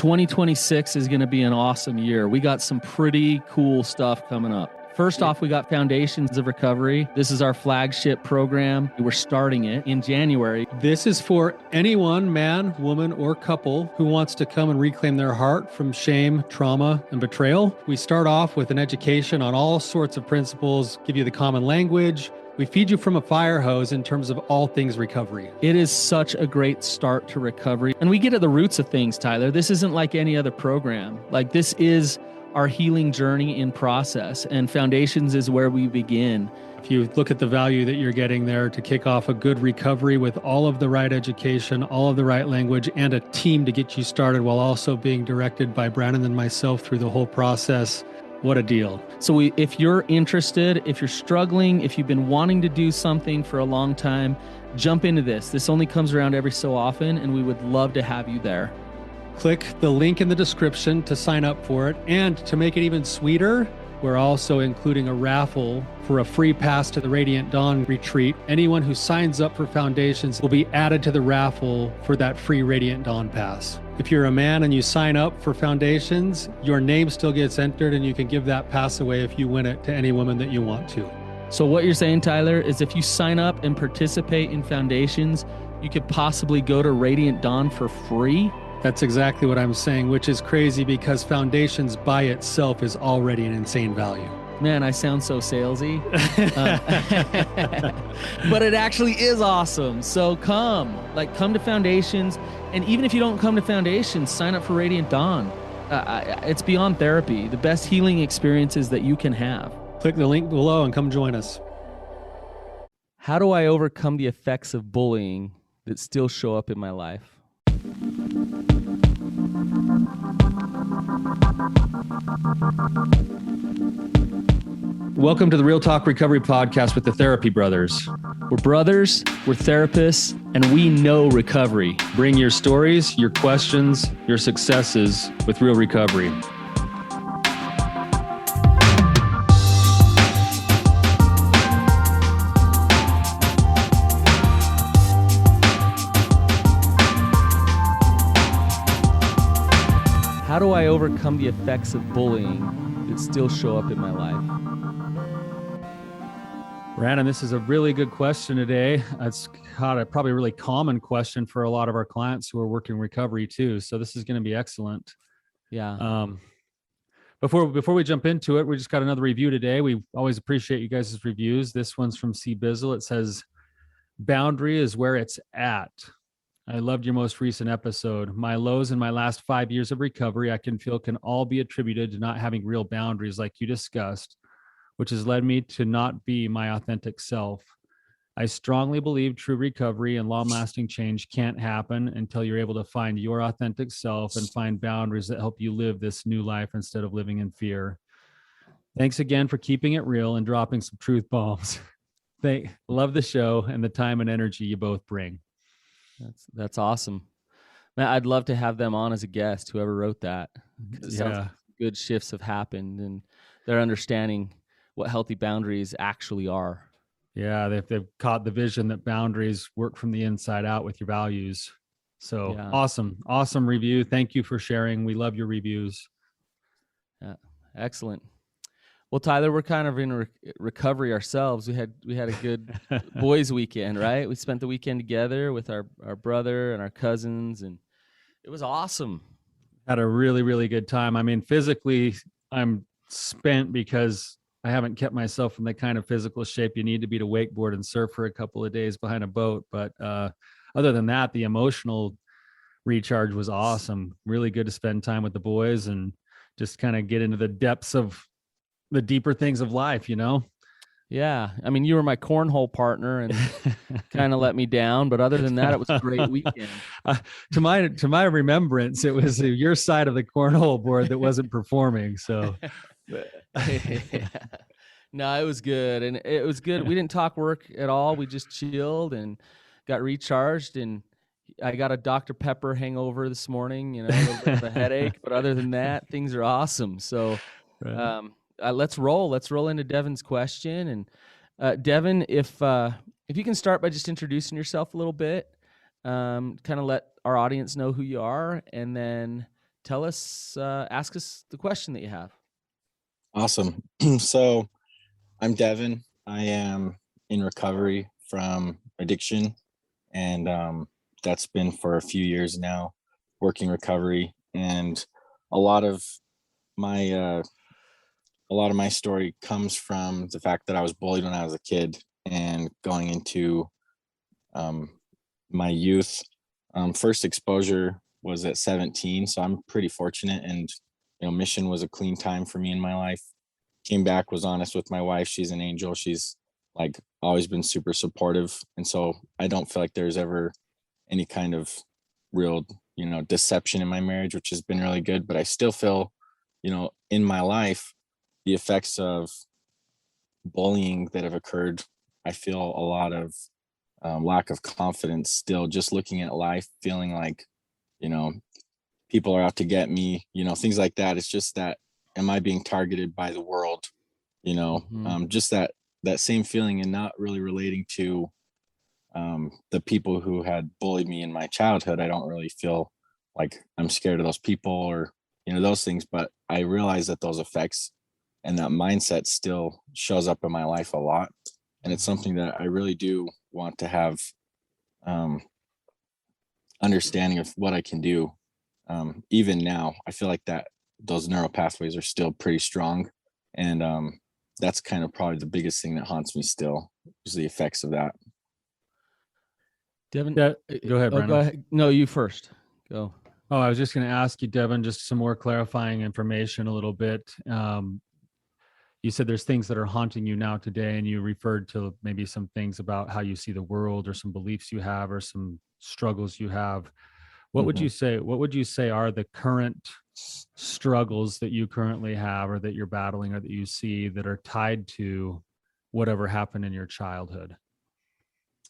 2026 is going to be an awesome year. We got some pretty cool stuff coming up. First off, we got Foundations of Recovery. This is our flagship program. We're starting it in January. This is for anyone, man, woman, or couple who wants to come and reclaim their heart from shame, trauma, and betrayal. We start off with an education on all sorts of principles, give you the common language. We feed you from a fire hose in terms of all things recovery. It is such a great start to recovery. And we get at the roots of things, Tyler. This isn't like any other program. Like, this is our healing journey in process, and Foundations is where we begin. If you look at the value that you're getting there to kick off a good recovery with all of the right education, all of the right language, and a team to get you started while also being directed by Brandon and myself through the whole process, what a deal. So if you're interested, if you're struggling, if you've been wanting to do something for a long time, jump into this. This only comes around every so often, and we would love to have you there. Click the link in the description to sign up for it. And to make it even sweeter, we're also including a raffle for a free pass to the Radiant Dawn retreat. Anyone who signs up for Foundations will be added to the raffle for that free Radiant Dawn pass. If you're a man and you sign up for Foundations, your name still gets entered, and you can give that pass away if you win it to any woman that you want to. So what you're saying, Tyler, is if you sign up and participate in Foundations, you could possibly go to Radiant Dawn for free? That's exactly what I'm saying, which is crazy because Foundations by itself is already an insane value. Man, I sound so salesy. But it actually is awesome. So come to Foundations. And even if you don't come to Foundations, sign up for Radiant Dawn. It's beyond therapy, the best healing experiences that you can have. Click the link below and come join us. How do I overcome the effects of bullying that still show up in my life? Welcome to the Real Talk Recovery Podcast with the Therapy Brothers. We're brothers, we're therapists, and we know recovery. Bring your stories, your questions, your successes with real recovery. How do I overcome the effects of bullying that still show up in my life? Brandon, this is a really good question today. It's probably a really common question for a lot of our clients who are working recovery too. So this is going to be excellent. Yeah. Before we jump into it, we just got another review today. We always appreciate you guys' reviews. This one's from C. Bizzle. It says, "Boundary is where it's at. I loved your most recent episode. My lows in my last 5 years of recovery, I can feel can all be attributed to not having real boundaries like you discussed, which has led me to not be my authentic self. I strongly believe true recovery and long-lasting change can't happen until you're able to find your authentic self and find boundaries that help you live this new life instead of living in fear. Thanks again for keeping it real and dropping some truth bombs. Love the show and the time and energy you both bring." That's awesome. Man, I'd love to have them on as a guest, whoever wrote that. It sounds like good shifts have happened and they're understanding what healthy boundaries actually are. Yeah, they've caught the vision that boundaries work from the inside out with your values. So yeah. Awesome review. Thank you for sharing. We love your reviews. Yeah, excellent. Well, Tyler, we're kind of in recovery ourselves. We had a good boys' weekend, right? We spent the weekend together with our brother and our cousins, and it was awesome. Had a really, really good time. I mean, physically, I'm spent because I haven't kept myself in the kind of physical shape you need to be to wakeboard and surf for a couple of days behind a boat. But other than that, the emotional recharge was awesome. Really good to spend time with the boys and just kind of get into the depths of the deeper things of life, you know? Yeah. I mean, you were my cornhole partner and kind of let me down, but other than that, it was a great weekend. To my remembrance, it was your side of the cornhole board that wasn't performing. So no, it was good. And it was good. We didn't talk work at all. We just chilled and got recharged, and I got a Dr. Pepper hangover this morning, a little bit of a headache, but other than that, things are awesome. So, let's roll. Let's roll into Devin's question. And Devin, if you can start by just introducing yourself a little bit, kind of let our audience know who you are, and then tell us, ask us the question that you have. Awesome. So I'm Devin. I am in recovery from addiction, and that's been for a few years now, working recovery. And a lot of my story comes from the fact that I was bullied when I was a kid, and going into um, my youth. First exposure was at 17, so I'm pretty fortunate. And mission was a clean time for me in my life. Came back, was honest with my wife. She's an angel. She's like always been super supportive, and so I don't feel like there's ever any kind of real deception in my marriage, which has been really good. But I still feel in my life the effects of bullying that have occurred. I feel a lot of lack of confidence still, just looking at life, feeling like you know people are out to get me, things like that. It's just that, am I being targeted by the world? Just that same feeling, and not really relating to the people who had bullied me in my childhood. I don't really feel like I'm scared of those people or those things, but I realize that those effects and that mindset still shows up in my life a lot, and it's something that I really do want to have um, understanding of what I can do. Even now, I feel like that those neural pathways are still pretty strong, and that's kind of probably the biggest thing that haunts me still, is the effects of that. Devin, Go ahead, Brandon. Go ahead. No, you first. Go. Oh, I was just going to ask you, Devin, just some more clarifying information a little bit. You said there's things that are haunting you now today, and you referred to maybe some things about how you see the world, or some beliefs you have, or some struggles you have. What would you say? What would you say are the current struggles that you currently have, or that you're battling, or that you see that are tied to whatever happened in your childhood?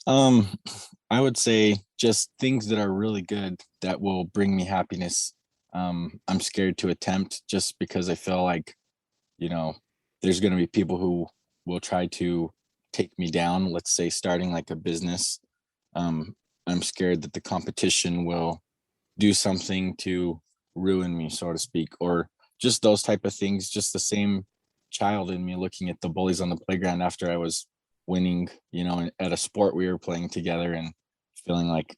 I would say just things that are really good that will bring me happiness. I'm scared to attempt, just because I feel like, there's going to be people who will try to take me down. Let's say starting like a business. I'm scared that the competition will do something to ruin me, so to speak, or just those type of things. Just the same child in me looking at the bullies on the playground after I was winning, at a sport we were playing together, and feeling like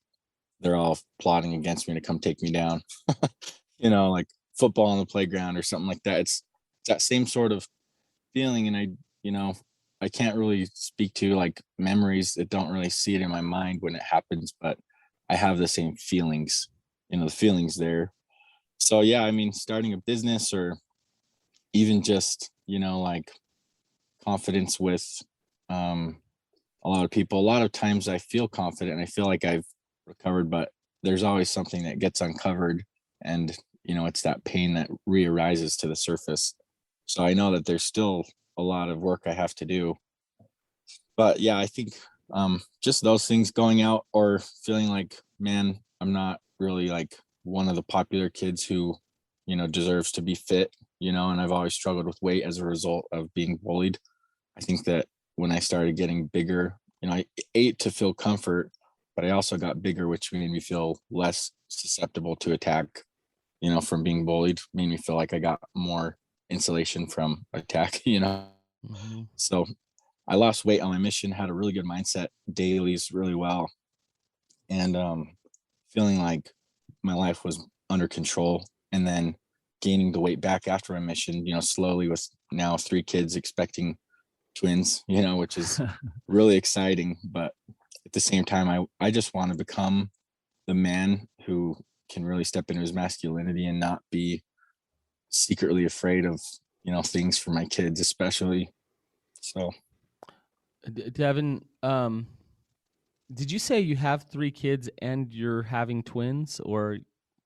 they're all plotting against me to come take me down. Like football on the playground or something like that. It's that same sort of feeling. And I can't really speak to like memories that don't really see it in my mind when it happens, but I have the same feelings, the feelings there. So yeah, I mean, starting a business, or even just, like confidence with a lot of people. A lot of times I feel confident and I feel like I've recovered, but there's always something that gets uncovered, and it's that pain that re-arises to the surface. So I know that there's still a lot of work I have to do. But yeah, I think just those things, going out or feeling like, man, I'm not really like one of the popular kids who, deserves to be fit, and I've always struggled with weight as a result of being bullied. I think that when I started getting bigger, I ate to feel comfort, but I also got bigger, which made me feel less susceptible to attack, from being bullied, made me feel like I got more insulation from attack, So I lost weight on my mission, had a really good mindset, dailies really well, and feeling like my life was under control. And then gaining the weight back after my mission, slowly, with now 3 kids, expecting twins, which is really exciting. But at the same time, I just want to become the man who can really step into his masculinity and not be secretly afraid of, things for my kids, especially. So Devin, did you say you have 3 kids and you're having twins, or?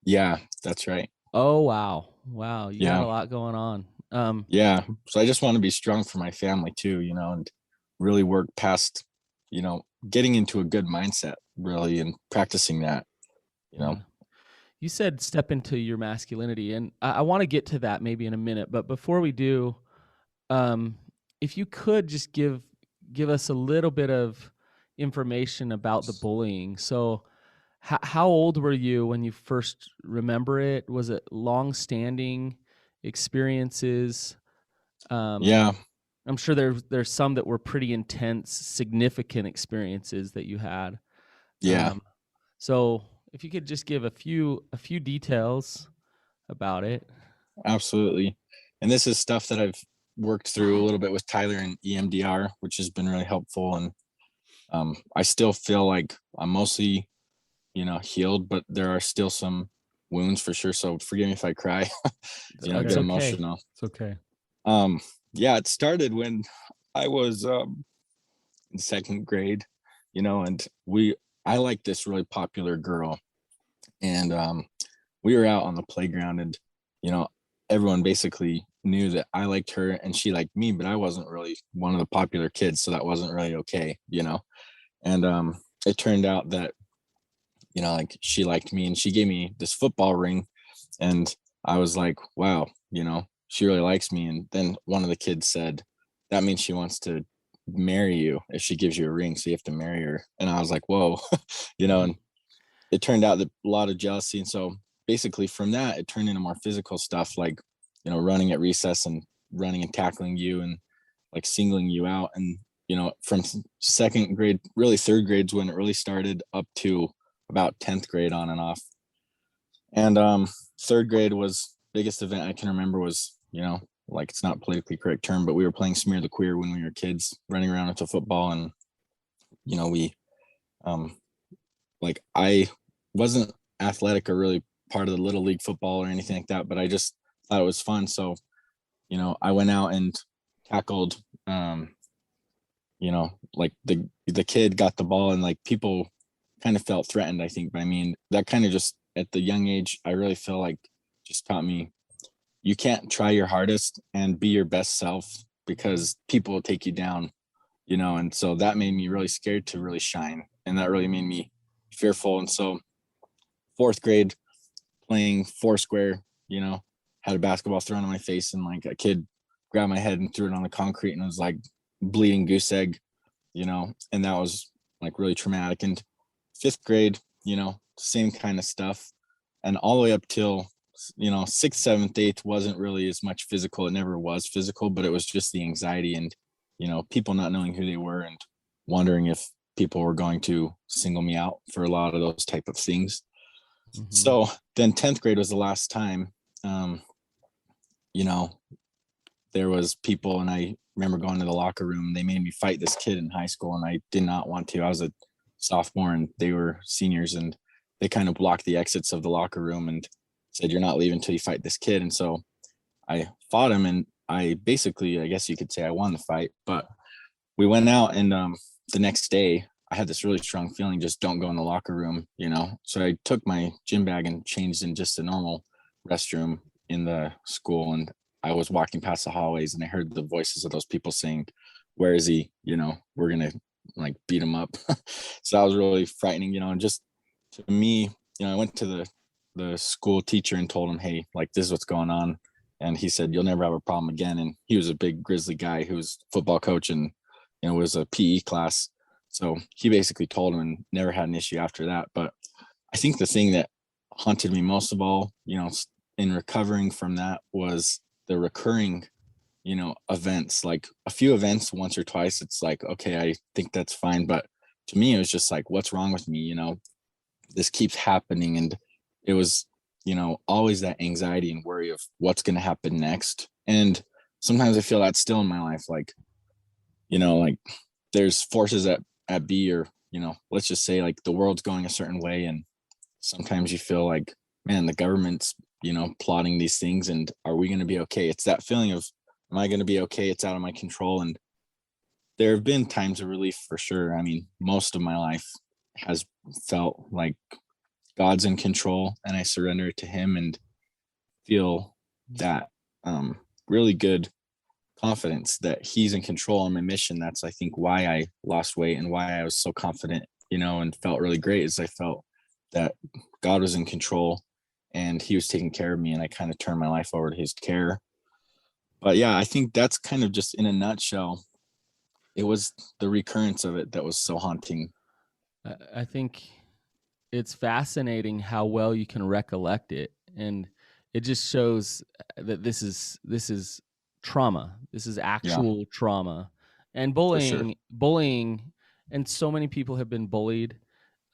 Yeah, that's right. Oh, wow. You got Yeah. a lot going on. Yeah. So I just want to be strong for my family too, and really work past, getting into a good mindset, really, and practicing that, Yeah. You said step into your masculinity, and I want to get to that maybe in a minute. But before we do, if you could just give us a little bit of information about the bullying. So How old were you when you first remember it? Was it long-standing experiences? Um, Yeah. I'm sure there's some that were pretty intense, significant experiences that you had. Yeah, Um, so if you could just give a few details about it. absolutely. And this is stuff that I've worked through a little bit with Tyler and EMDR, which has been really helpful. And I still feel like I'm mostly, healed, but there are still some wounds for sure. So forgive me if I cry, It's get Okay. okay. emotional. It's okay. Yeah, it started when I was in second grade, and I liked this really popular girl, and we were out on the playground, and you know, everyone basically knew that I liked her and she liked me, but I wasn't really one of the popular kids, so that wasn't really okay. And it turned out that like she liked me and she gave me this football ring, and I was like, wow, she really likes me. And then one of the kids said, that means she wants to marry you if she gives you a ring, so you have to marry her. And I was like, whoa. And it turned out that a lot of jealousy. And so basically from that, it turned into more physical stuff, like, running at recess and running and tackling you and like singling you out. And, from second grade, really third grade's when it really started, up to about 10th grade on and off. And third grade was biggest event I can remember was, like, it's not politically correct term, but we were playing Smear the Queer when we were kids, running around with a football. And, we like, I wasn't athletic or really part of the little league football or anything like that, but I just thought it was fun. So, I went out and tackled, like the kid got the ball, and like people kind of felt threatened, I think, by me. And that kind of just at the young age, I really feel like just taught me you can't try your hardest and be your best self, because people will take you down, and so that made me really scared to really shine. And that really made me fearful. And so fourth grade, playing four square, had a basketball thrown in my face, and like a kid grabbed my head and threw it on the concrete, and it was like bleeding goose egg, and that was like really traumatic. And fifth grade, same kind of stuff. And all the way up till, sixth, seventh, eighth wasn't really as much physical. It never was physical, but it was just the anxiety and, people not knowing who they were and wondering if people were going to single me out for a lot of those type of things. So then 10th grade was the last time, you know, there was people, and I remember going to the locker room. They made me fight this kid in high school, and I did not want to. I was a sophomore and they were seniors, and they kind of blocked the exits of the locker room and said, "You're not leaving until you fight this kid." And so I fought him, and I basically, I guess you could say, I won the fight. But we went out, and the next day I had this really strong feeling, just don't go in the locker room. So I took my gym bag and changed in just a normal restroom in the school. And I was walking past the hallways, and I heard the voices of those people saying, "Where is he? We're going to like beat him up." So that was really frightening, and just to me, I went to the school teacher and told him, "Hey, like, this is what's going on." And he said, "You'll never have a problem again." And he was a big grizzly guy who was football coach, and was a PE class. So he basically told him and never had an issue after that. But I think the thing that haunted me most of all, in recovering from that, was the recurring, events. Like a few events once or twice, it's like, okay, I think that's fine. But to me, it was just like, what's wrong with me? This keeps happening. And it was, always that anxiety and worry of what's going to happen next. And sometimes I feel that still in my life. Like, like there's forces at B, or, let's just say like the world's going a certain way. And sometimes you feel like, man, the government's, plotting these things, and are we going to be okay? It's that feeling of, am I going to be okay? It's out of my control. And there have been times of relief for sure. I mean, most of my life has felt like God's in control, and I surrender to him and feel that really good confidence that he's in control on my mission. That's, I think, why I lost weight and why I was so confident, and felt really great, is I felt that God was in control and he was taking care of me, and I kind of turned my life over to his care. But yeah, I think that's kind of just in a nutshell. It was the recurrence of it that was so haunting. I think it's fascinating how well you can recollect it, and it just shows that this is trauma. This is Yeah, actual trauma, and for sure. bullying, and so many people have been bullied.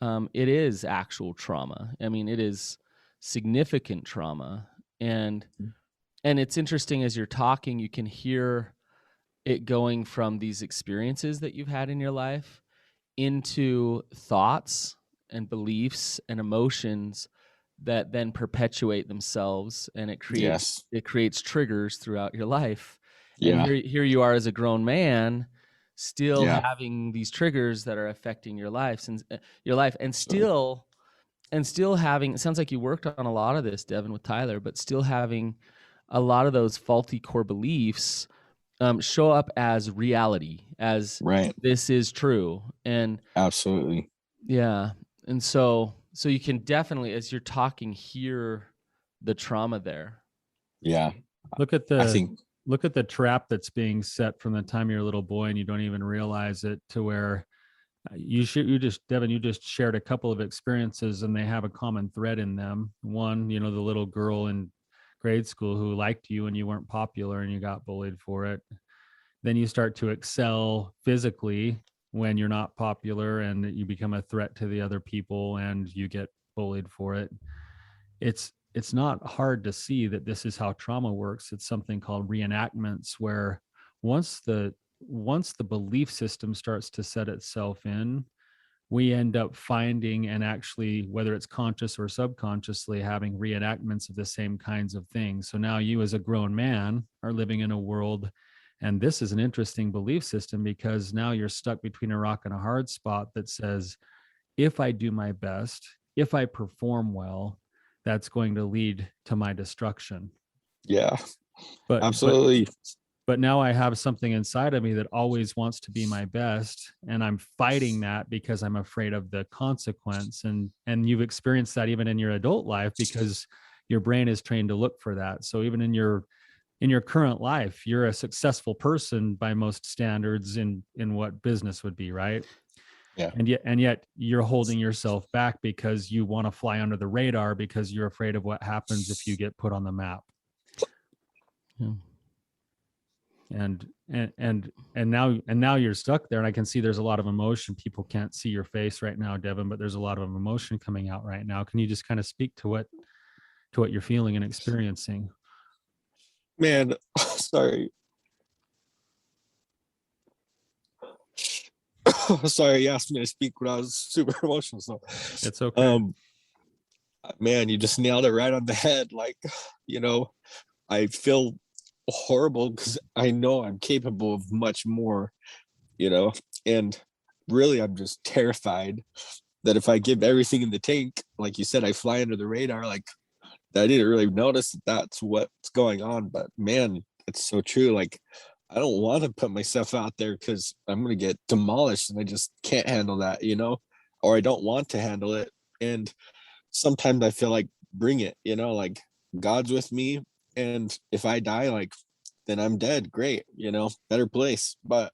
It is actual trauma. I mean, it is significant trauma, and it's interesting as you're talking, you can hear it going from these experiences that you've had in your life into thoughts and beliefs and emotions that then perpetuate themselves, and Yes. it creates triggers throughout your life. And Yeah. here you are as a grown man, still Yeah. having these triggers that are affecting your life, and So, still having, it sounds like you worked on a lot of this, Devin, with Tyler, but still having a lot of those faulty core beliefs show up as reality, as right. this is true. And Absolutely. yeah, and so you can definitely, as you're talking, hear the trauma there. Yeah. Look at I the think, look at the trap that's being set from the time you're a little boy and you don't even realize it, to where Devin, you just shared a couple of experiences and they have a common thread in them. One, the little girl in grade school who liked you and you weren't popular and you got bullied for it. Then you start to excel physically when you're not popular and you become a threat to the other people and you get bullied for it. It's not hard to see that this is how trauma works. It's something called reenactments, where once the belief system starts to set itself in, we end up finding, and actually, whether it's conscious or subconsciously, having reenactments of the same kinds of things. So now you as a grown man are living in a world, and this is an interesting belief system, because now you're stuck between a rock and a hard spot that says, if I do my best, if I perform well, that's going to lead to my destruction. yeah, But absolutely. but now I have something inside of me that always wants to be my best, and I'm fighting that because I'm afraid of the consequence. And you've experienced that even in your adult life, because your brain is trained to look for that. So even in your current life, you're a successful person by most standards in what business would be, right? Yeah. And yet you're holding yourself back because you want to fly under the radar, because you're afraid of what happens if you get put on the map. Yeah. And now you're stuck there, and I can see there's a lot of emotion. People can't see your face right now, Devin, but there's a lot of emotion coming out right now. Can you just kind of speak to what you're feeling and experiencing? Man, sorry. Sorry, you asked me to speak when I was super emotional. So, It's okay. Man, you just nailed it right on the head. Like, I feel horrible because I know I'm capable of much more, and really, I'm just terrified that if I give everything in the tank, like you said, I fly under the radar. Like, I didn't really notice that that's what's going on, but man, it's so true. Like, I don't want to put myself out there because I'm going to get demolished and I just can't handle that, or I don't want to handle it. And sometimes I feel like, bring it, like God's with me. And if I die, like, then I'm dead. Great, better place. But,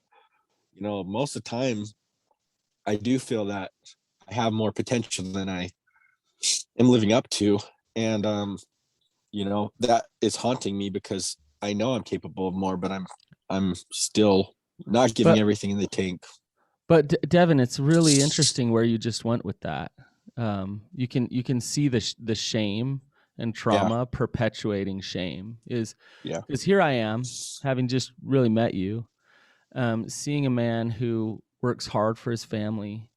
most of the time, I do feel that I have more potential than I am living up to. And, that is haunting me because I know I'm capable of more, but I'm still not giving But everything in the tank. Devin, it's really interesting where you just went with that. You can see the shame and Yeah. trauma perpetuating shame is, Yeah. because here I am, having just really met you, seeing a man who works hard for his family,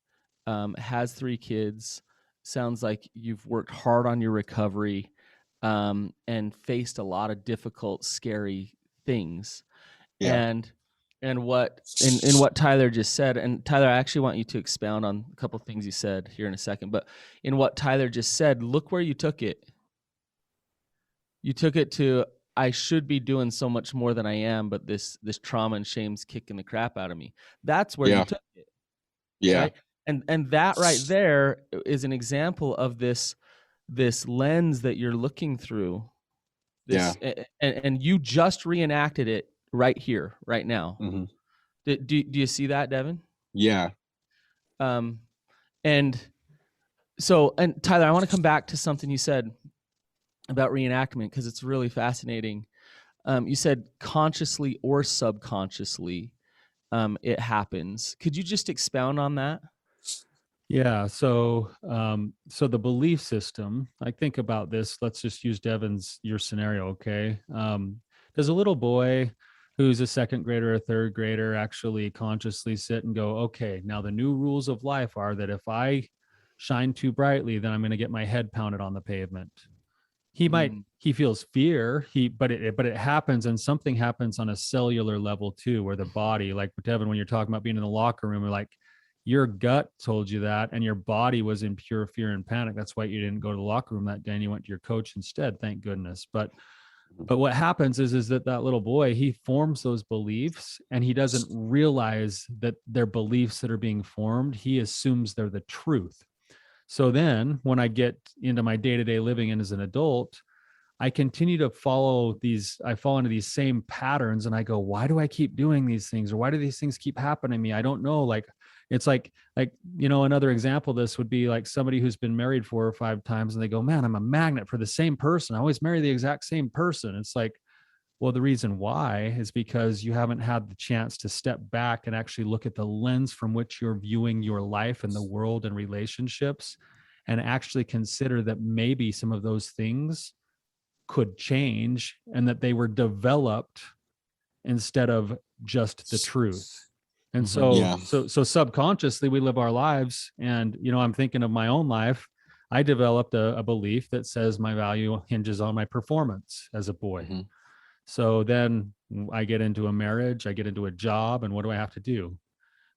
has 3 kids. Sounds like you've worked hard on your recovery, and faced a lot of difficult, scary things. Yeah. And what in what Tyler just said, and Tyler, I actually want you to expound on a couple of things you said here in a second, but in what Tyler just said, look where you took it. You took it to, I should be doing so much more than I am, but this trauma and shame's kicking the crap out of me. That's where you Yeah. took it, Yeah. right? And that right there is an example of this lens that you're looking through. Yeah. And you just reenacted it right here, right now. Mm-hmm. Do you see that, Devin? Yeah. Um, and So, and Tyler, I want to come back to something you said about reenactment because it's really fascinating. You said consciously or subconsciously, it happens. Could you just expound on that? Yeah. So the belief system, like think about this. Let's just use your scenario. Okay. Does a little boy who's a second grader or third grader actually consciously sit and go, okay, now the new rules of life are that if I shine too brightly, then I'm going to get my head pounded on the pavement. He feels fear, but it happens, and something happens on a cellular level too, where the body, like Devin, when you're talking about being in the locker room, like your gut told you that, and your body was in pure fear and panic. That's why you didn't go to the locker room that day and you went to your coach instead, thank goodness. But what happens is that little boy, he forms those beliefs, and he doesn't realize that they're beliefs that are being formed. He assumes they're the truth. So then when I get into my day-to-day living and as an adult, I continue to fall into these same patterns, and I go, why do I keep doing these things? Or why do these things keep happening to me? I don't know. Like, it's like, another example of this would be like somebody who's been married 4 or 5 times and they go, man, I'm a magnet for the same person. I always marry the exact same person. It's like, well, the reason why is because you haven't had the chance to step back and actually look at the lens from which you're viewing your life and the world and relationships, and actually consider that maybe some of those things could change and that they were developed instead of just the truth. And so subconsciously we live our lives. And, I'm thinking of my own life. I developed a belief that says my value hinges on my performance as a boy. Mm-hmm. So then I get into a marriage, I get into a job, and what do I have to do?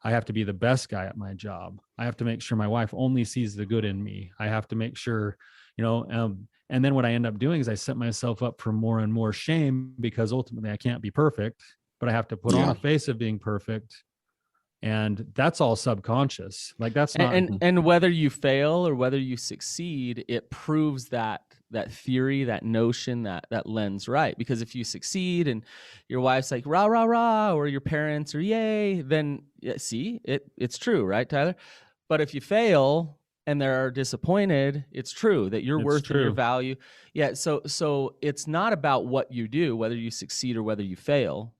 I have to be the best guy at my job. I have to make sure my wife only sees the good in me. I have to make sure, and then what I end up doing is I set myself up for more and more shame, because ultimately I can't be perfect, but I have to put on a face of being perfect. And that's all subconscious. Like that's not. And whether you fail or whether you succeed, it proves that theory, that notion, that lens right. Because if you succeed and your wife's like rah rah rah, or your parents are yay, then see it's true, right, Tyler? But if you fail and they're disappointed, it's true that your worth and your value. Yeah. So it's not about what you do, whether you succeed or whether you fail.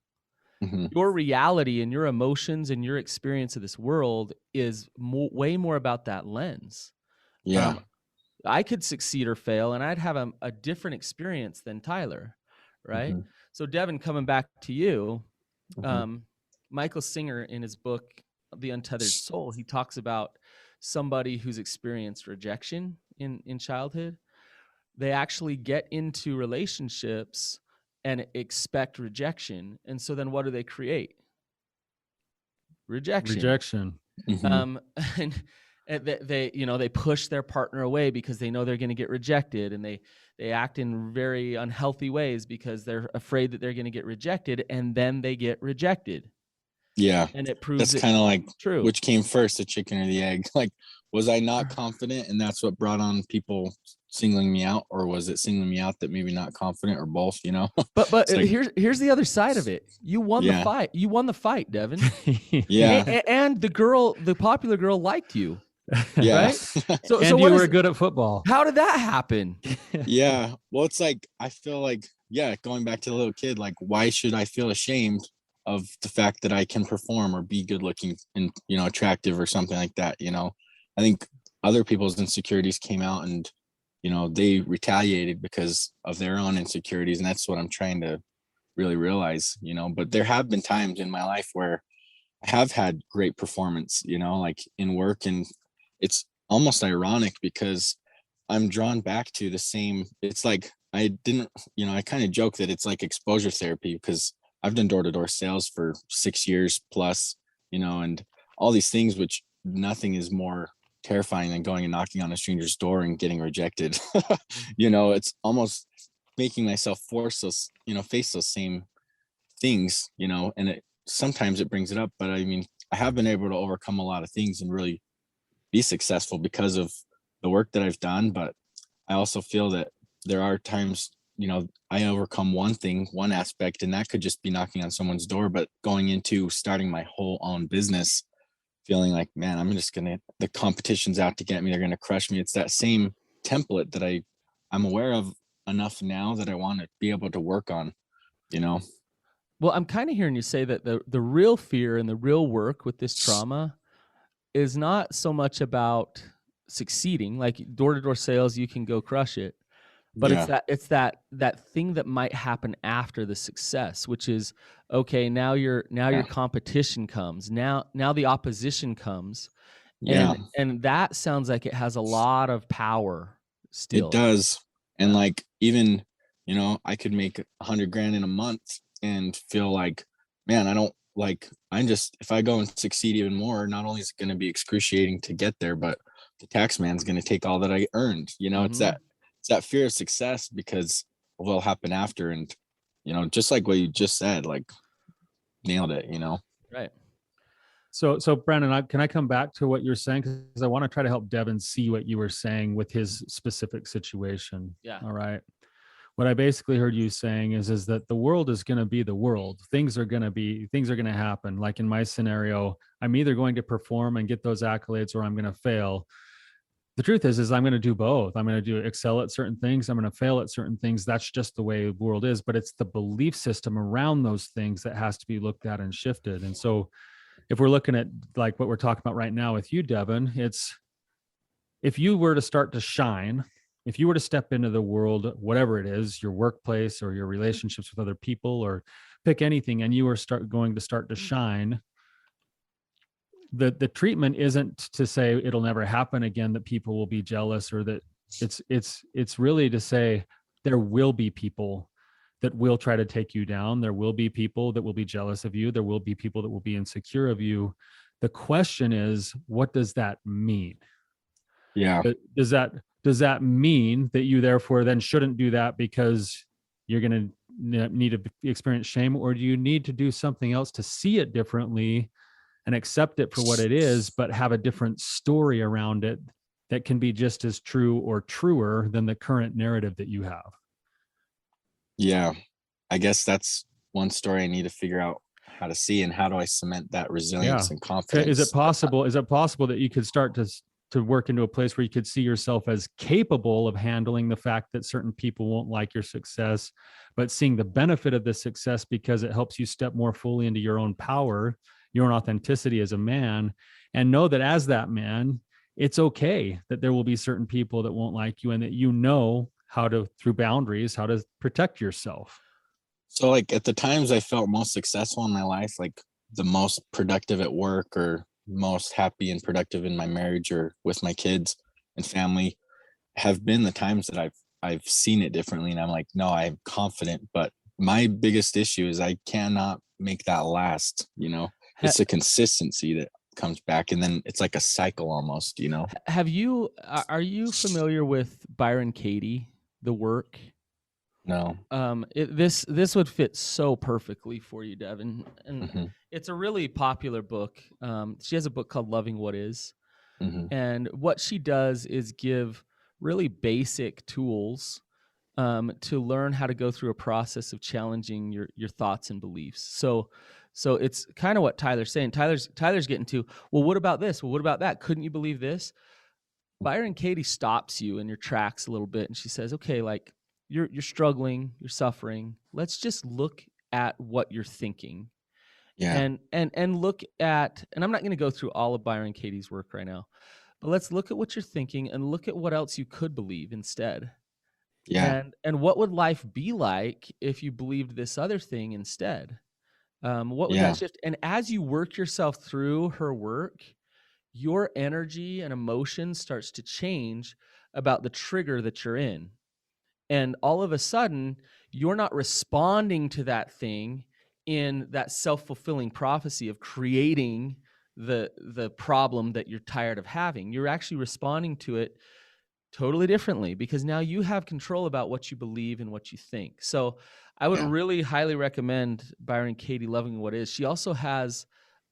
Mm-hmm. Your reality and your emotions and your experience of this world is way more about that lens. Yeah. I could succeed or fail, and I'd have a different experience than Tyler, right? Mm-hmm. So Devin, coming back to you, mm-hmm. Michael Singer, in his book, The Untethered Soul, he talks about somebody who's experienced rejection in childhood. They actually get into relationships and expect rejection. And so then what do they create? Rejection. Mm-hmm. And they push their partner away because they know they're going to get rejected, and they act in very unhealthy ways because they're afraid that they're going to get rejected, and then they get rejected. Yeah. And it proves that's kind of like true. Which came first, the chicken or the egg? Like, was I not confident and that's what brought on people singling me out, or was it singling me out that maybe not confident, or both, But like, here's the other side of it. You won the fight. You won the fight, Devin. Yeah. And the popular girl liked you. Yeah. Right? So you were good at football. How did that happen? Yeah. Well, it's like, I feel like, going back to the little kid, like, why should I feel ashamed of the fact that I can perform or be good looking and, attractive or something like that? I think other people's insecurities came out and, they retaliated because of their own insecurities. And that's what I'm trying to really realize, but there have been times in my life where I have had great performance, like in work. And it's almost ironic because I'm drawn back to the same. It's like, I kind of joke that it's like exposure therapy, because I've done door-to-door sales for 6 years plus, and all these things, which nothing is more terrifying than going and knocking on a stranger's door and getting rejected. It's almost making myself face those same things, and sometimes it brings it up, but I mean, I have been able to overcome a lot of things and really be successful because of the work that I've done. But I also feel that there are times, I overcome one aspect, and that could just be knocking on someone's door, but going into starting my whole own business, feeling like, man, the competition's out to get me. They're gonna crush me. It's that same template that I'm aware of enough now that I want to be able to work on, you know? Well, I'm kind of hearing you say that the real fear and the real work with this trauma is not so much about succeeding, like door-to-door sales, you can go crush it. But Yeah. it's that thing that might happen after the success, which is, okay, now your Yeah. competition comes. Now the opposition comes. Yeah. And that sounds like it has a lot of power It still. does. And Yeah. like, even, I could make 100 grand in a month and feel like, man, I don't like, if I go and succeed even more, not only is it going to be excruciating to get there, but the tax man's going to take all that I earned. Mhm. It's that fear of success because of what'll happen after. And, just like what you just said, like, nailed it. Right. So Brandon, can I come back to what you're saying? Because I want to try to help Devin see what you were saying with his specific situation. Yeah. All right. What I basically heard you saying is that the world is going to be the world. Things are going to happen. Like in my scenario, I'm either going to perform and get those accolades or I'm going to fail. The truth is I'm going to do both. I'm going to excel at certain things. I'm going to fail at certain things. That's just the way the world is. But it's the belief system around those things that has to be looked at and shifted. And so if we're looking at like what we're talking about right now with you, Devin, it's if you were to start to shine, if you were to step into the world, whatever it is, your workplace or your relationships with other people, or pick anything, and you were going to start to shine, the treatment isn't to say it'll never happen again, that people will be jealous, or that it's really to say there will be people that will try to take you down. There will be people that will be jealous of you. There will be people that will be insecure of you. The question is, what does that mean? Yeah. Does that mean that you therefore then shouldn't do that because you're going to need to experience shame, or do you need to do something else to see it differently and accept it for what it is, but have a different story around it that can be just as true or truer than the current narrative that you have? Yeah. I guess that's one story I need to figure out how to see, and how do I cement that resilience and confidence. Is it possible that you could start to work into a place where you could see yourself as capable of handling the fact that certain people won't like your success, but seeing the benefit of the success because it helps you step more fully into your own power, your own authenticity as a man, and know that as that man, it's okay that there will be certain people that won't like you, and that you know how to, through boundaries, how to protect yourself. So like at the times I felt most successful in my life, like the most productive at work, or most happy and productive in my marriage or with my kids and family, have been the times that I've seen it differently, and I'm like, no, I'm confident, but my biggest issue is I cannot make that last. Ha- It's the consistency that comes back, and then it's like a cycle almost. are you familiar with Byron Katie, The Work? No. This would fit so perfectly for you, Devin. And Hmm. it's a really popular book. She has a book called Loving What Is. Hmm. And what she does is give really basic tools to learn how to go through a process of challenging your thoughts and beliefs. So it's kind of what Tyler's saying. Tyler's getting to, well, what about this? Well, what about that? Couldn't you believe this? Byron Katie stops you in your tracks a little bit, and she says, okay, like you're struggling, you're suffering. Let's just look at what you're thinking. Yeah. And look at, and I'm not going to go through all of Byron Katie's work right now, but let's look at what you're thinking and look at what else you could believe instead. Yeah. And what would life be like if you believed this other thing instead? What would that Yeah. shift? And as you work yourself through her work, your energy and emotion starts to change about the trigger that you're in. And all of a sudden, you're not responding to that thing in that self-fulfilling prophecy of creating the problem that you're tired of having. You're actually responding to it totally differently, because now you have control about what you believe and what you think. So I would Yeah. really highly recommend Byron Katie, Loving What Is. She also has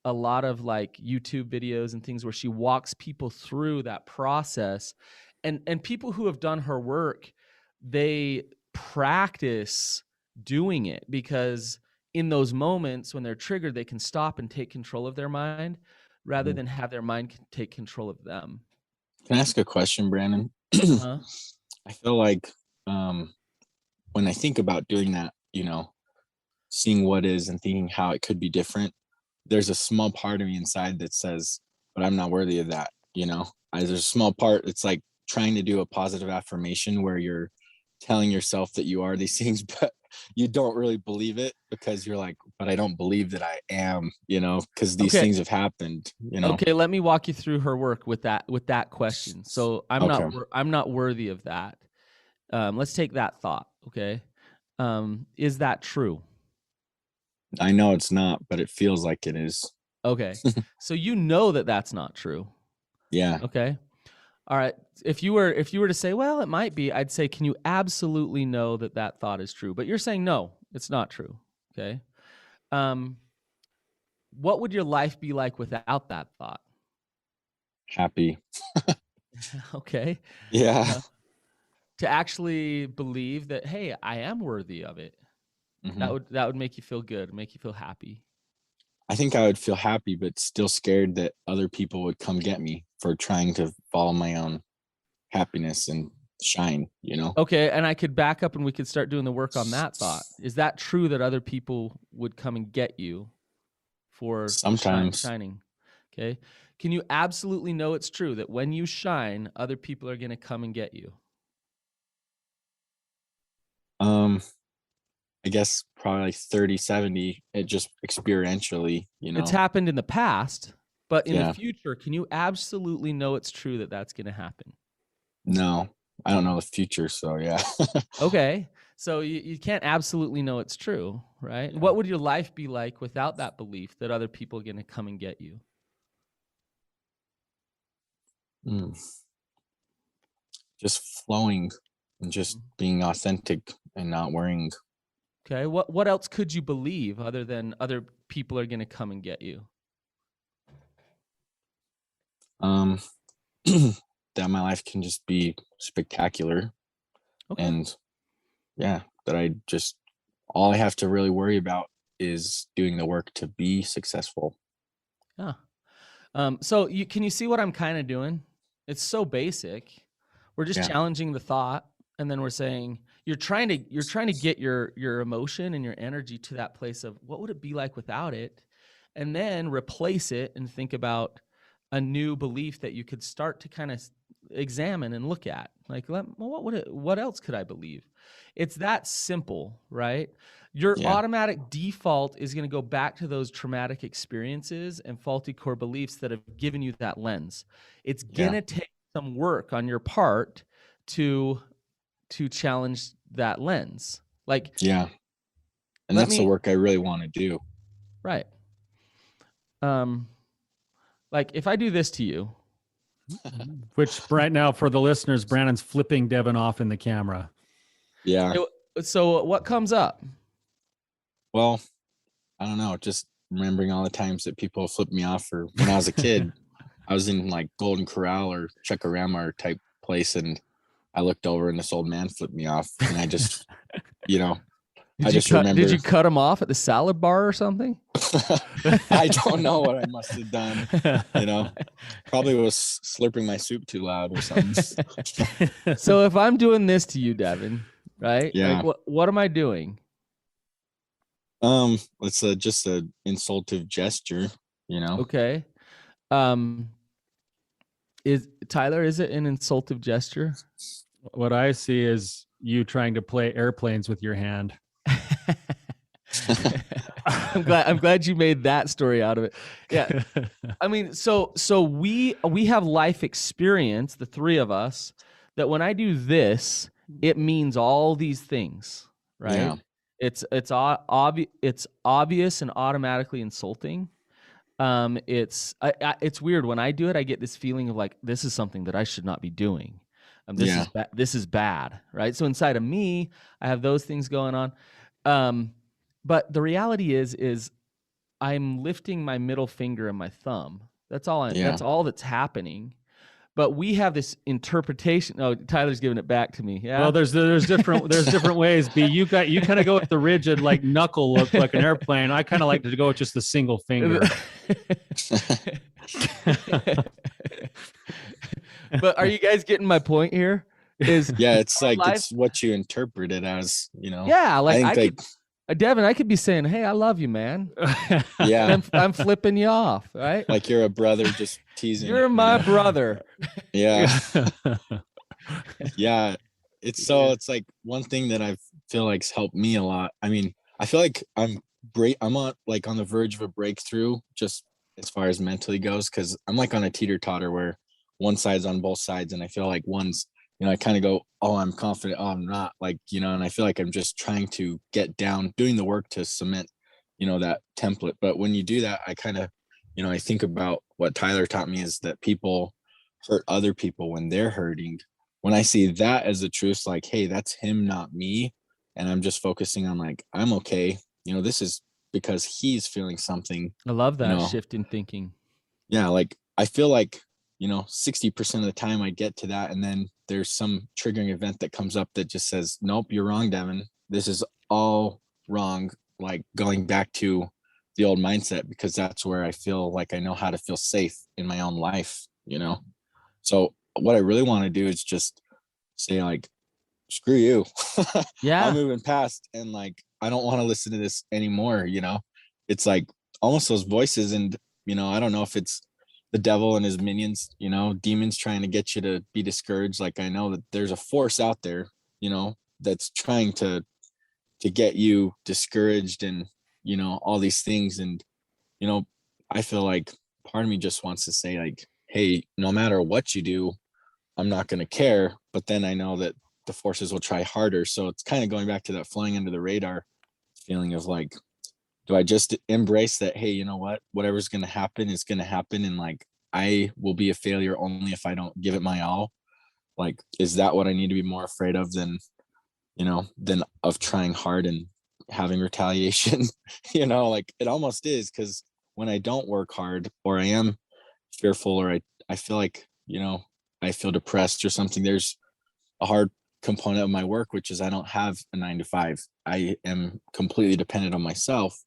a lot of like YouTube videos and things where she walks people through that process. And people who have done her work, they practice doing it, because in those moments when they're triggered, they can stop and take control of their mind. rather than have their mind take control of them. Can I ask a question, Brandon? Uh-huh. I feel like when I think about doing that, seeing what is and thinking how it could be different, there's a small part of me inside that says, but I'm not worthy of that. There's a small part. It's like trying to do a positive affirmation where you're telling yourself that you are these things, but you don't really believe it because you're like, but I don't believe that I am, because these things have happened, Okay, let me walk you through her work with that question. So I'm not worthy of that. Let's take that thought. Okay. Is that true? I know it's not, but it feels like it is. Okay. So that's not true. Yeah. Okay. All right. If you were to say, well, it might be, I'd say, can you absolutely know that thought is true? But you're saying, no, it's not true. Okay. What would your life be like without that thought? Happy. Okay. Yeah. To actually believe that, hey, I am worthy of it. Mm-hmm. That would make you feel good, make you feel happy. I think I would feel happy, but still scared that other people would come get me for trying to follow my own happiness and shine, Okay, and I could back up and we could start doing the work on that thought. Is that true that other people would come and get you for sometimes shining? Okay. Can you absolutely know it's true that when you shine, other people are going to come and get you? I guess probably 30-70, it just experientially, It's happened in the past, but in the future, can you absolutely know it's true that that's going to happen? No, I don't know the future. So yeah. Okay. So you can't absolutely know it's true, right? Yeah. What would your life be like without that belief that other people are going to come and get you? Just flowing and just being authentic and not worrying. Okay. What else could you believe other than other people are going to come and get you? That my life can just be spectacular. Okay. And yeah, that all I have to really worry about is doing the work to be successful. Yeah. So can you see what I'm kind of doing? It's so basic. We're just challenging the thought, and then we're saying you're trying to get your emotion and your energy to that place of what would it be like without it, and then replace it and think about a new belief that you could start to kind of examine and look at. Like, what else could I believe? It's that simple, right? Your automatic default is going to go back to those traumatic experiences and faulty core beliefs that have given you that lens. It's going to take some work on your part to challenge that lens. Like, and that's the work I really want to do. Right. Like if I do this to you, which right now for the listeners, Brandon's flipping Devin off in the camera. Yeah. So what comes up? Well, I don't know. Just remembering all the times that people flipped me off. Or when I was a kid, I was in like Golden Corral or Chuck-a-Rama type place, and I looked over and this old man flipped me off, and I just, remember. Did you cut him off at the salad bar or something? I don't know what I must have done. Probably was slurping my soup too loud or something. So if I'm doing this to you, Devin, right? Yeah. Like, what am I doing? It's just an insultive gesture, Okay. Is it an insultive gesture? What I see is you trying to play airplanes with your hand. I'm glad you made that story out of it. Yeah. I mean, so we have life experience, the three of us, that when I do this, it means all these things, right? Yeah. It's obvious and automatically insulting. It's weird when I do it. I get this feeling of like, this is something that I should not be doing. This is bad, right? So inside of me, I have those things going on. But the reality is I'm lifting my middle finger and my thumb. That's all. That's all that's happening. But we have this interpretation. Oh, Tyler's giving it back to me. Yeah. Well, there's different ways. B, you kind of go with the rigid like knuckle look like an airplane. I kind of like to go with just the single finger. But are you guys getting my point here? Is Yeah, it's our like life? it's what you interpret it as, Yeah, I like think I could, Devin, I could be saying, "Hey, I love you, man," and yeah, I'm flipping you off, right? like you're a brother just teasing. You're my brother. Yeah. Yeah. Yeah. It's like one thing that I feel like's helped me a lot. I mean, I feel like I'm on like on the verge of a breakthrough just as far as mentally goes, because I'm like on a teeter-totter where one side's on both sides, and I feel like one's, I kind of go, oh, I'm confident, oh, I'm not, like, and I feel like I'm just trying to get down, doing the work to cement, that template. But when you do that, I kind of, I think about what Tyler taught me is that people hurt other people when they're hurting. When I see that as the truth, like, hey, that's him, not me. And I'm just focusing on like, I'm okay. This is because he's feeling something, I love you that know, shift in thinking. yeah, like I feel like, 60% of the time I get to that. And then there's some triggering event that comes up that just says, nope, you're wrong, Devin. This is all wrong. Like going back to the old mindset, because that's where I feel like I know how to feel safe in my own life. So what I really want to do is just say like, screw you. I'm Yeah. moving past, and like I don't want to listen to this anymore. It's like almost those voices, and I don't know if it's the devil and his minions, demons trying to get you to be discouraged. Like I know that there's a force out there, that's trying to get you discouraged, and all these things. And you know I feel like part of me just wants to say like, hey, no matter what you do, I'm not going to care. But then I know that the forces will try harder. So it's kind of going back to that flying under the radar feeling of like, do I just embrace that, hey, you know what, whatever's going to happen is going to happen, and like I will be a failure only if I don't give it my all? Like, is that what I need to be more afraid of than of trying hard and having retaliation? Like it almost is, because when I don't work hard, or I am fearful, or I feel like, I feel depressed or something, there's a hard component of my work, which is I don't have a 9 to 5. I am completely dependent on myself.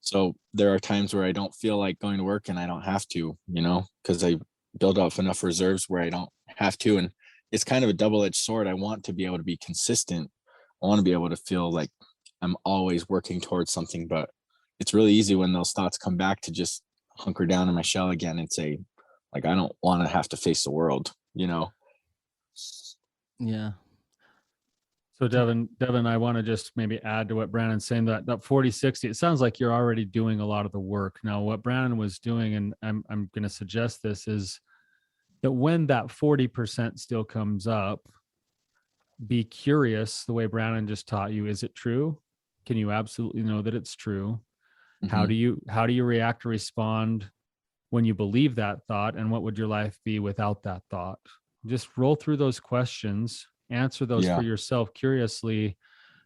So there are times where I don't feel like going to work, and I don't have to, because I build up enough reserves where I don't have to. And it's kind of a double-edged sword. I want to be able to be consistent. I want to be able to feel like I'm always working towards something, but it's really easy when those thoughts come back to just hunker down in my shell again and say, like, I don't want to have to face the world. Yeah. So Devin, I want to just maybe add to what Brandon's saying, that 40-60, it sounds like you're already doing a lot of the work. Now, what Brandon was doing, and I'm going to suggest this, is that when that 40% still comes up, be curious the way Brandon just taught you. Is it true? Can you absolutely know that it's true? Mm-hmm. How do you react or respond when you believe that thought? And what would your life be without that thought? Just roll through those questions, answer those for yourself curiously.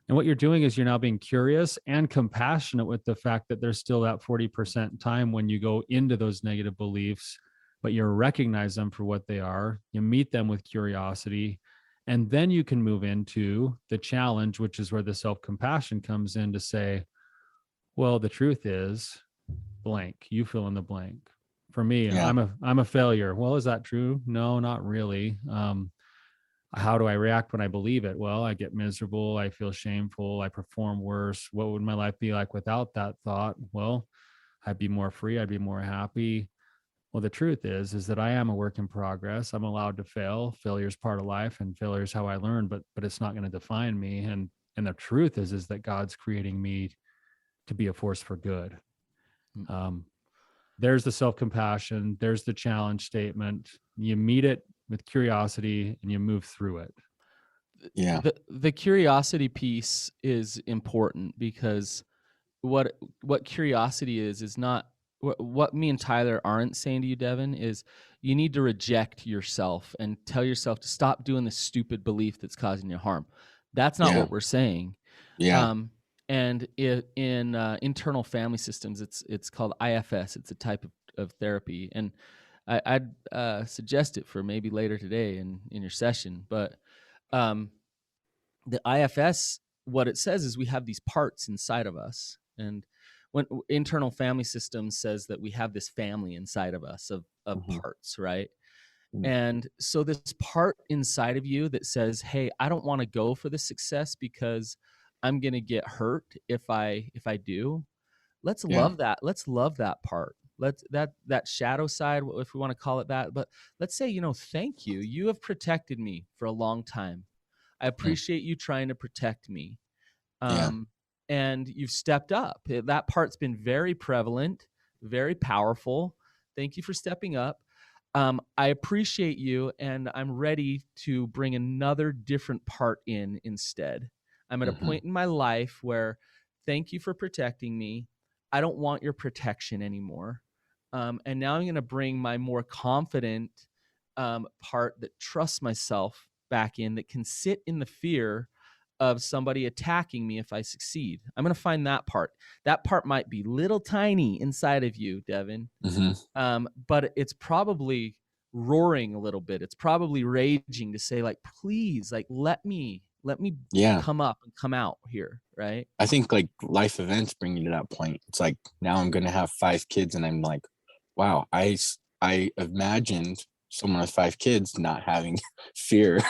And what you're doing is you're now being curious and compassionate with the fact that there's still that 40% time when you go into those negative beliefs, but you recognize them for what they are. You meet them with curiosity, and then you can move into the challenge, which is where the self-compassion comes in to say, well, the truth is blank. You fill in the blank. For me, I'm a failure. Well, is that true? No, not really. How do I react when I believe it? Well, I get miserable. I feel shameful. I perform worse. What would my life be like without that thought? Well, I'd be more free. I'd be more happy. Well, the truth is that I am a work in progress. I'm allowed to fail. Failure is part of life, and failure is how I learn, but it's not going to define me. And the truth is that God's creating me to be a force for good. There's the self-compassion. There's the challenge statement. You meet it with curiosity and you move through it. Yeah. The curiosity piece is important, because what curiosity is not what me and Tyler aren't saying to you, Devin, is you need to reject yourself and tell yourself to stop doing this stupid belief that's causing you harm. That's not what we're saying. Yeah. And in internal family systems, it's called IFS. It's a type of therapy, and I'd suggest it for maybe later today in your session. But the IFS, what it says is we have these parts inside of us, and when internal family system says that we have this family inside of us of Mhm. parts, right? Mm. And so this part inside of you that says, hey, I don't want to go for the success because I'm going to get hurt if I do. Let's Yeah. love that. Let's love that part. Let's that shadow side, if we want to call it that. But let's say, thank you. You have protected me for a long time. I appreciate you trying to protect me. Yeah. And you've stepped up. That part's been very prevalent, very powerful. Thank you for stepping up. I appreciate you, and I'm ready to bring another different part in instead. I'm at a Mhm. point in my life where thank you for protecting me. I don't want your protection anymore. And now I'm going to bring my more confident part that trusts myself back in, that can sit in the fear of somebody attacking me if I succeed. I'm going to find that part. That part might be little tiny inside of you, Devin, but it's probably roaring a little bit. It's probably raging to say, like, please, like, let me Yeah. come up and come out here, right? I think like life events bring you to that point. It's like now I'm going to have 5 kids, and I'm like, wow, I imagined someone with 5 kids not having fear.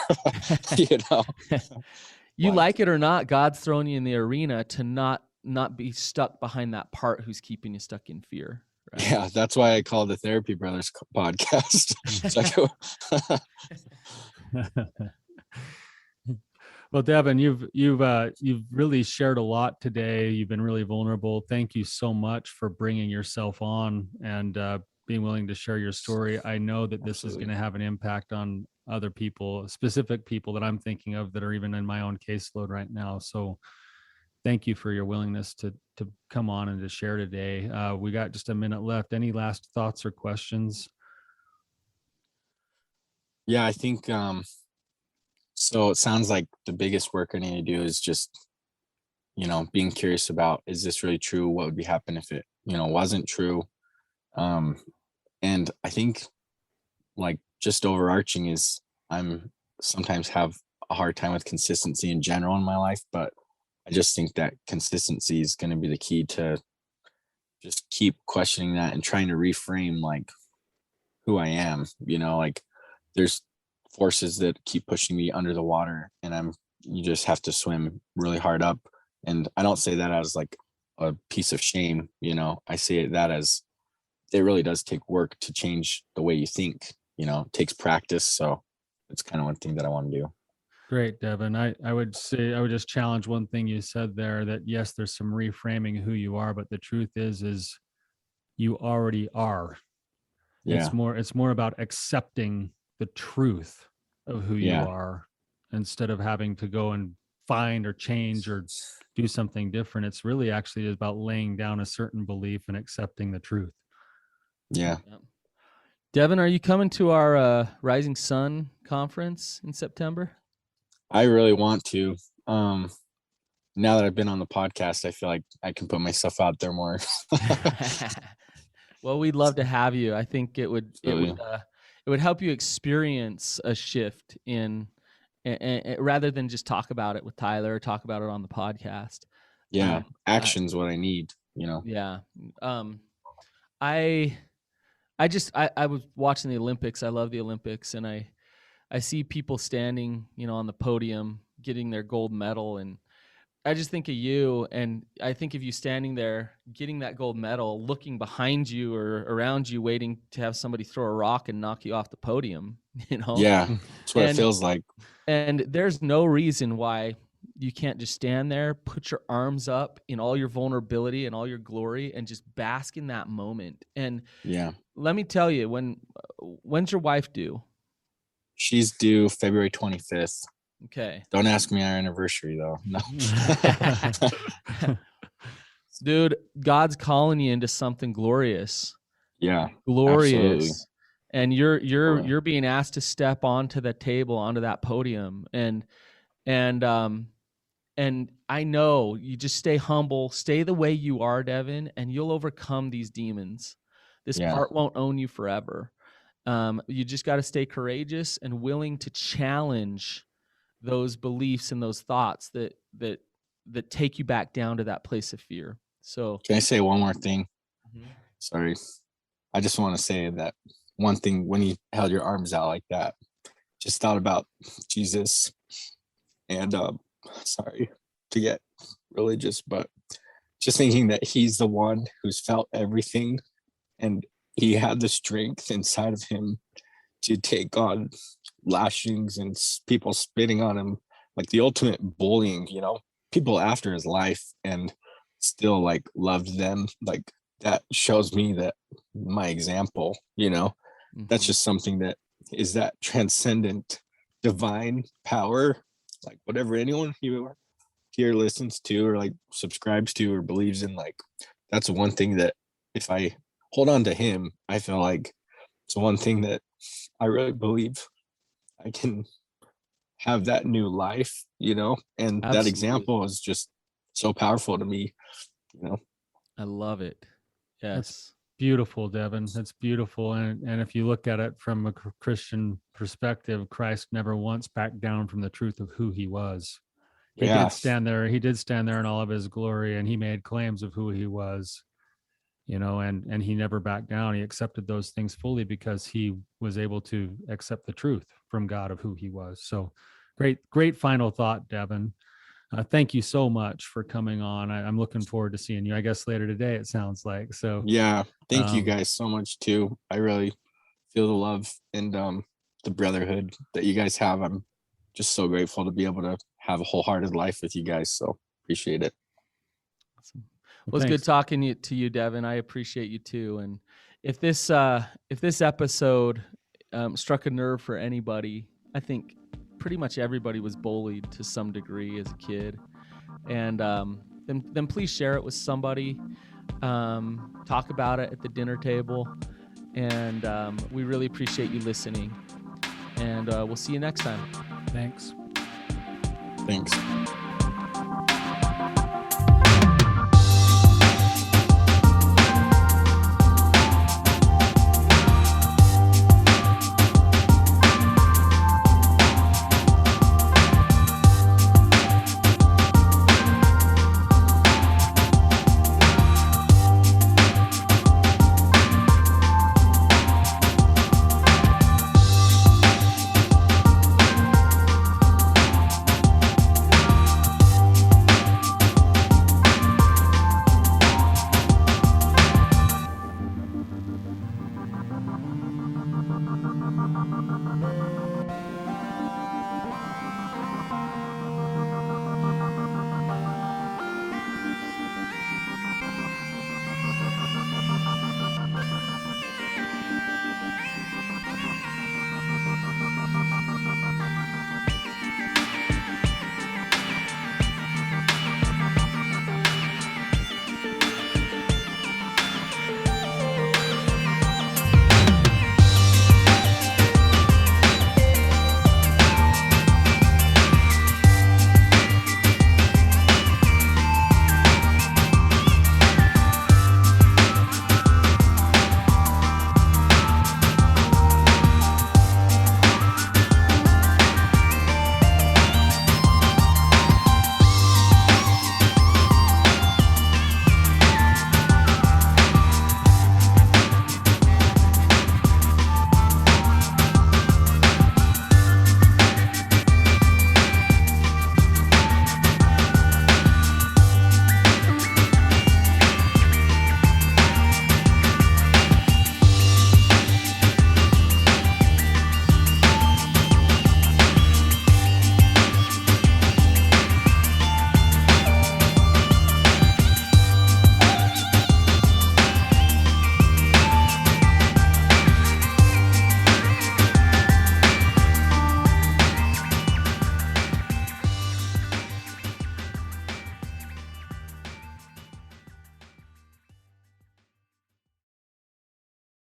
You know, You like, like it or not, God's thrown you in the arena to not be stuck behind that part who's keeping you stuck in fear, right? yeah, that's why I call the Therapy Brothers podcast. It's like, Well, Devin, you've really shared a lot today. You've been really vulnerable. Thank you so much for bringing yourself on and being willing to share your story. I know that this is Absolutely. going to have an impact on other people, specific people that I'm thinking of that are even in my own caseload right now. So thank you for your willingness to come on and to share today. We got just a minute left. Any last thoughts or questions? yeah, I think so it sounds like the biggest work I need to do is just, being curious about, is this really true? What would be happen if it, wasn't true? Um and I think like just overarching is I'm sometimes have a hard time with consistency in general in my life, but I just think that consistency is going to be the key to just keep questioning that and trying to reframe like who I am, like there's forces that keep pushing me under the water, and you just have to swim really hard up. And I don't say that as like a piece of shame, I say that as it really does take work to change the way you think, it takes practice. So it's kind of one thing that I want to do. Great, Devin. I would say I would just challenge one thing you said there, that yes, there's some reframing who you are, but the truth is you already are. Yeah. It's more about accepting the truth of who you Yeah. are instead of having to go and find or change or do something different. It's really actually about laying down a certain belief and accepting the truth. Yeah. Devin, are you coming to our Rising Sun conference in September? I really want to. Now that I've been on the podcast, I feel like I can put myself out there more. Well, we'd love to have you. I think it would Absolutely. help you experience a shift in, rather than just talk about it with Tyler or talk about it on the podcast. Yeah. Um, Action's what I need, yeah. I was watching the Olympics. I love the Olympics, and I see people standing, on the podium getting their gold medal, and I just think of you, and I think of you standing there getting that gold medal, looking behind you or around you, waiting to have somebody throw a rock and knock you off the podium, Yeah. That's what it And feels like. and there's no reason why you can't just stand there, put your arms up in all your vulnerability and all your glory, and just bask in that moment. And Yeah. let me tell you, when's your wife due? She's due February 25th. Okay. Don't ask me our anniversary though. No. Dude, God's calling you into something glorious. Yeah. Glorious. Absolutely. And you're being asked to step onto the table, onto that podium. And I know you just stay humble, stay the way you are, Devin, and you'll overcome these demons. This Yeah. part won't own you forever. You just got to stay courageous and willing to challenge those beliefs and those thoughts that take you back down to that place of fear. So Can I say one more thing? Mhm. Sorry. I just want to say that one thing, when you held your arms out like that, just thought about Jesus. And sorry to get religious, but just thinking that he's the one who's felt everything, and he had the strength inside of him to take on lashings and people spitting on him, like the ultimate bullying, people after his life, and still like loved them. Like that shows me that my example, that's Mhm. just something that is that transcendent divine power, like whatever anyone here listens to or like subscribes to or believes in, like that's one thing that if I hold on to him, I feel like it's one thing that I really believe I can have that new life, and that Absolutely. example is just so powerful to me, I love it. That's Yes. beautiful, Devin. That's beautiful. And if you look at it from a Christian perspective, Christ never once backed down from the truth of who he was. He Yeah. did stand there. He did stand there in all of his glory, and he made claims of who he was, and he never backed down. He accepted those things fully because he was able to accept the truth from God of who he was. So great final thought, Devin. Thank you so much for coming on. I'm looking forward to seeing you, I guess, later today, it sounds like. So Yeah. Thank you um, guys so much too. I really feel the love and the brotherhood that you guys have. I'm just so grateful to be able to have a wholehearted life with you guys. So appreciate it. Awesome. well, Well, it's good thanks. talking to you, Devin. I appreciate you too. And if this episode struck a nerve for anybody, I think pretty much everybody was bullied to some degree as a kid. And then please share it with somebody. Talk about it at the dinner table. And we really appreciate you listening. And we'll see you next time. Thanks. Thanks.